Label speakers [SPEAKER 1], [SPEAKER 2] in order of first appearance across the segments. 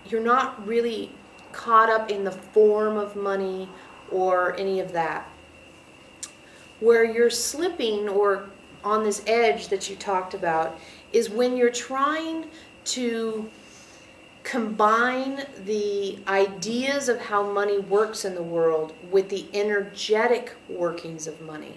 [SPEAKER 1] you're not really caught up in the form of money or any of that. Where you're slipping or on this edge that you talked about is when you're trying to combine the ideas of how money works in the world with the energetic workings of money.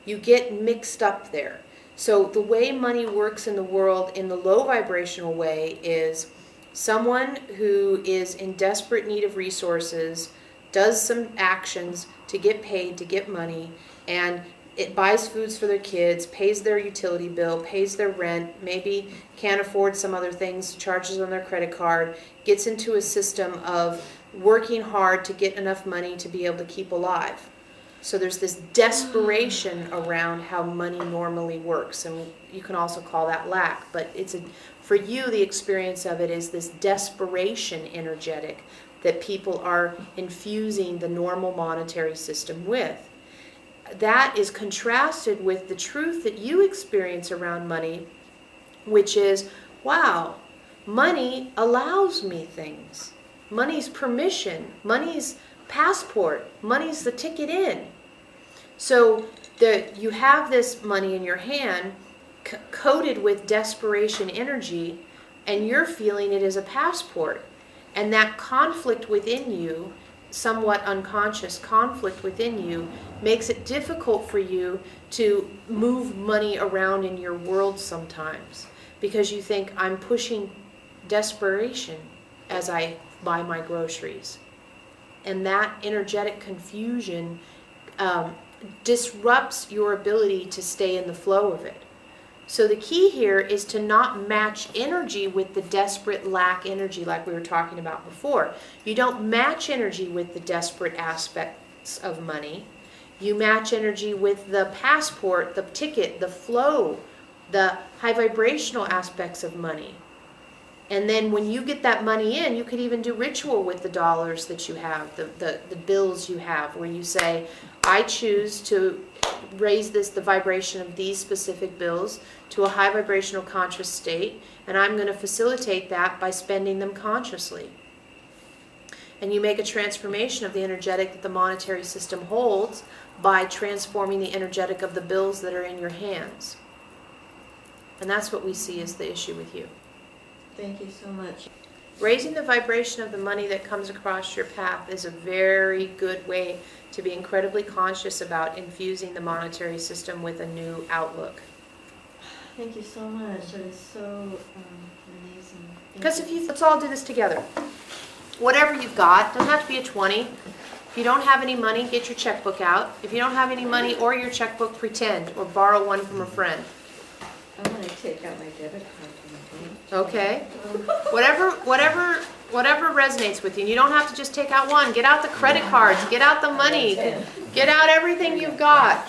[SPEAKER 1] You get mixed up there. So the way money works in the world in the low vibrational way is someone who is in desperate need of resources does some actions to get paid, to get money, and it buys foods for their kids, pays their utility bill, pays their rent, maybe can't afford some other things, charges on their credit card, gets into a system of working hard to get enough money to be able to keep alive. So there's this desperation around how money normally works, and you can also call that lack, but for you the experience of it is this desperation energetic that people are infusing the normal monetary system with. That is contrasted with the truth that you experience around money, which is, wow, money allows me things. Money's permission, money's passport, money's the ticket in. So you have this money in your hand coated with desperation energy, and you're feeling it as a passport. And that conflict within you, somewhat unconscious conflict within you, makes it difficult for you to move money around in your world sometimes, because you think, I'm pushing desperation as I buy my groceries. And that energetic confusion disrupts your ability to stay in the flow of it. So the key here is to not match energy with the desperate lack energy like we were talking about before. You don't match energy with the desperate aspects of money. You match energy with the passport, the ticket, the flow, the high vibrational aspects of money. And then when you get that money in, you could even do ritual with the dollars that you have, the bills you have, where you say, I choose to raise the vibration of these specific bills to a high vibrational conscious state, and I'm going to facilitate that by spending them consciously. And you make a transformation of the energetic that the monetary system holds by transforming the energetic of the bills that are in your hands. And that's what we see as the issue with you.
[SPEAKER 2] Thank you so much.
[SPEAKER 1] Raising the vibration of the money that comes across your path is a very good way to be incredibly conscious about infusing the monetary system with a new outlook.
[SPEAKER 2] Thank you so much. That is so amazing.
[SPEAKER 1] Because let's all do this together. Whatever you've got, doesn't have to be a 20. If you don't have any money, get your checkbook out. If you don't have any money or your checkbook, pretend or borrow one from a friend.
[SPEAKER 2] I'm going to take out my debit card from the bank.
[SPEAKER 1] Okay. Whatever resonates with you. And you don't have to just take out one. Get out the credit cards. Get out the money. Get out everything you've got.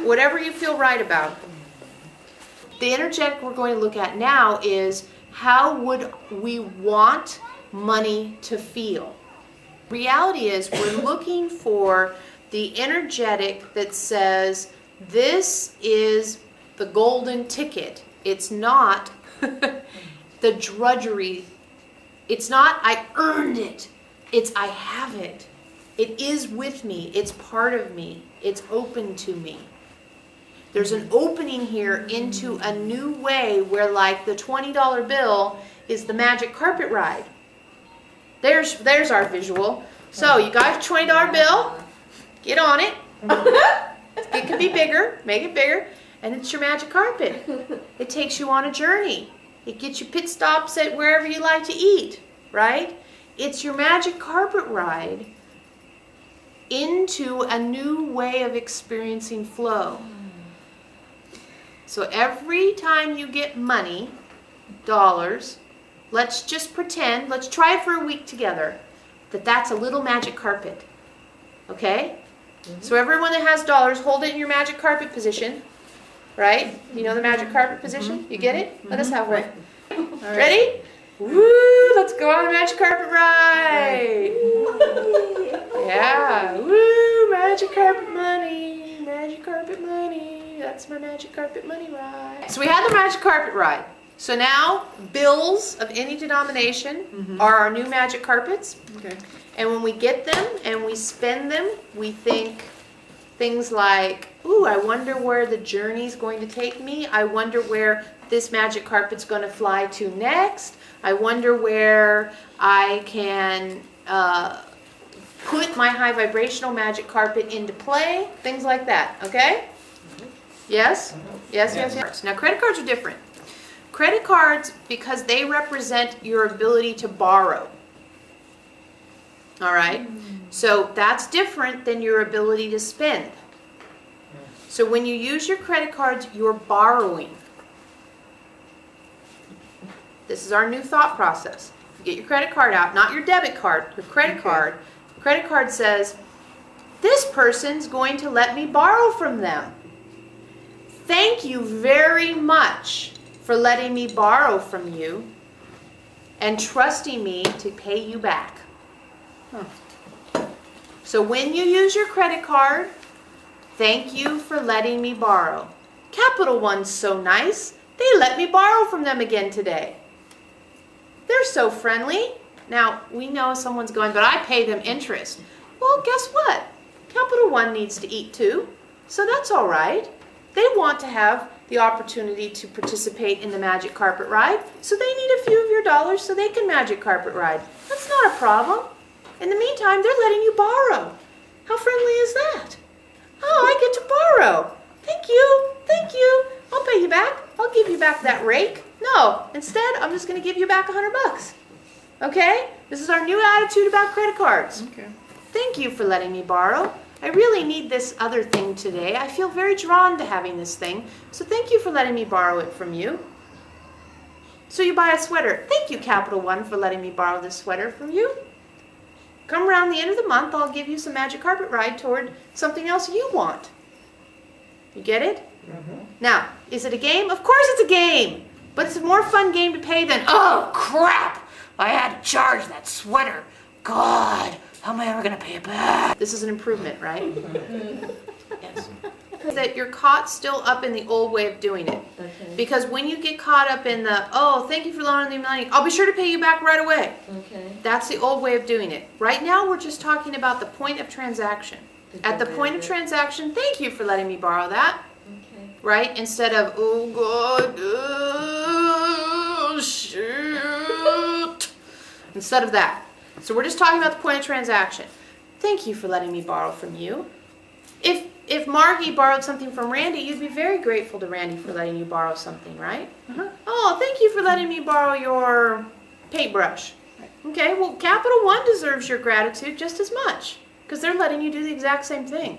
[SPEAKER 1] Whatever you feel right about. The energetic we're going to look at now is how would we want money to feel? Reality is we're looking for the energetic that says this is the golden ticket. It's not the drudgery. It's not I earned it. It's I have it. It is with me. It's part of me. It's open to me. There's an opening here into a new way where, like, the $20 bill is the magic carpet ride. There's our visual. So you got your $20 bill. Get on it. It can be bigger. Make it bigger. And it's your magic carpet. It takes you on a journey. It gets you pit stops at wherever you like to eat, right? It's your magic carpet ride into a new way of experiencing flow. So every time you get money, dollars, let's just pretend, let's try it for a week together, that's a little magic carpet. Okay? Mm-hmm. So everyone that has dollars, hold it in your magic carpet position. Right? You know the magic carpet position? You get it? Let us have one. Right. Ready? Woo! Let's go on the magic carpet ride. Yeah. Woo! Magic carpet money. Magic carpet money. That's my magic carpet money ride. So we had the magic carpet ride. So now, bills of any denomination are our new magic carpets.
[SPEAKER 3] Okay.
[SPEAKER 1] And when we get them and we spend them, we think things like, ooh, I wonder where the journey's going to take me. I wonder where this magic carpet's going to fly to next. I wonder where I can put my high vibrational magic carpet into play. Things like that, okay? Yes? Yes, yes, yes. Now, credit cards are different. Credit cards, because they represent your ability to borrow. All right? So that's different than your ability to spend. So when you use your credit cards, you're borrowing. This is our new thought process. You get your credit card out, not your debit card, your credit card. The credit card says, this person's going to let me borrow from them. Thank you very much for letting me borrow from you and trusting me to pay you back. So when you use your credit card, thank you for letting me borrow. Capital One's so nice, they let me borrow from them again today. They're so friendly. Now, we know someone's going, but I pay them interest. Well, guess what? Capital One needs to eat too, so that's all right. They want to have the opportunity to participate in the magic carpet ride, so they need a few of your dollars so they can magic carpet ride. That's not a problem. In the meantime, they're letting you borrow. How friendly is that? Oh, I get to borrow. Thank you. Thank you. I'll pay you back. I'll give you back that rake. No, instead, I'm just going to give you back $100. Okay? This is our new attitude about credit cards.
[SPEAKER 3] Okay.
[SPEAKER 1] Thank you for letting me borrow. I really need this other thing today. I feel very drawn to having this thing. So thank you for letting me borrow it from you. So you buy a sweater. Thank you, Capital One, for letting me borrow this sweater from you. Come around the end of the month, I'll give you some magic carpet ride toward something else you want. You get it? Now, is it a game? Of course it's a game. But it's a more fun game to pay than, oh, crap! I had to charge that sweater. God, how am I ever going to pay it back? This is an improvement, right? Yes. That you're caught still up in the old way of doing it.
[SPEAKER 2] Okay.
[SPEAKER 1] Because when you get caught up in the, oh, thank you for loaning me money, I'll be sure to pay you back right away.
[SPEAKER 2] Okay.
[SPEAKER 1] That's the old way of doing it. Right now, we're just talking about the point of transaction. At the point of transaction, thank you for letting me borrow that.
[SPEAKER 2] Okay.
[SPEAKER 1] Right? Instead of, oh, God, oh, shit. Instead of that. So we're just talking about the point of transaction. Thank you for letting me borrow from you. If Margie borrowed something from Randy, you'd be very grateful to Randy for letting you borrow something, right? Oh, thank you for letting me borrow your paintbrush. Okay, well, Capital One deserves your gratitude just as much because they're letting you do the exact same thing.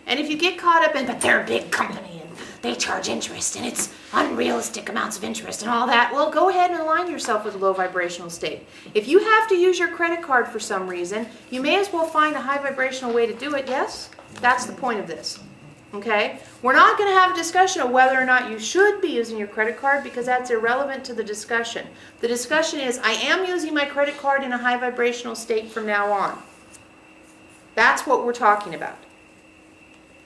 [SPEAKER 1] And if you get caught up in, but they're a big company and they charge interest and it's unrealistic amounts of interest and all that, well, go ahead and align yourself with a low vibrational state. If you have to use your credit card for some reason, you may as well find a high vibrational way to do it, yes? That's the point of this. Okay? We're not going to have a discussion of whether or not you should be using your credit card because that's irrelevant to the discussion. The discussion is, I am using my credit card in a high vibrational state from now on. That's what we're talking about.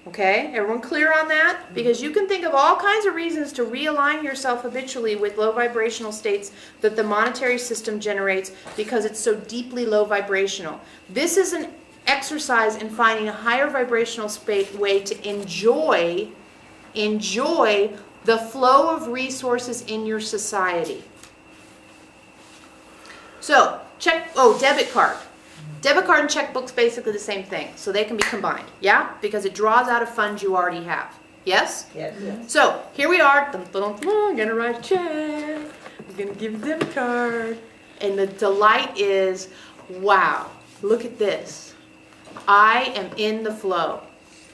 [SPEAKER 1] Okay? Everyone clear on that? Because you can think of all kinds of reasons to realign yourself habitually with low vibrational states that the monetary system generates because it's so deeply low vibrational. This is an exercise in finding a higher vibrational way to enjoy the flow of resources in your society. So, debit card. Debit card and checkbook's basically the same thing, so they can be combined, yeah? Because it draws out of funds you already have. Yes?
[SPEAKER 3] Yes.
[SPEAKER 1] So, here we are. I'm gonna write a check. I'm gonna give a debit card. And the delight is, wow, look at this. I am in the flow.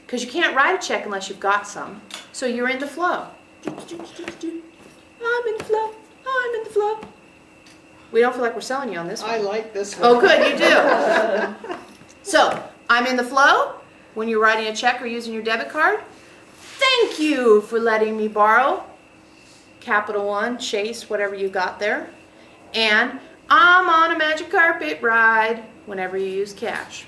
[SPEAKER 1] Because you can't write a check unless you've got some. So you're in the flow. I'm in the flow. I'm in the flow. We don't feel like we're selling you on this one.
[SPEAKER 3] I like this one.
[SPEAKER 1] Oh, good, you do. So, I'm in the flow when you're writing a check or using your debit card. Thank you for letting me borrow. Capital One, Chase, whatever you got there. And I'm on a magic carpet ride whenever you use cash.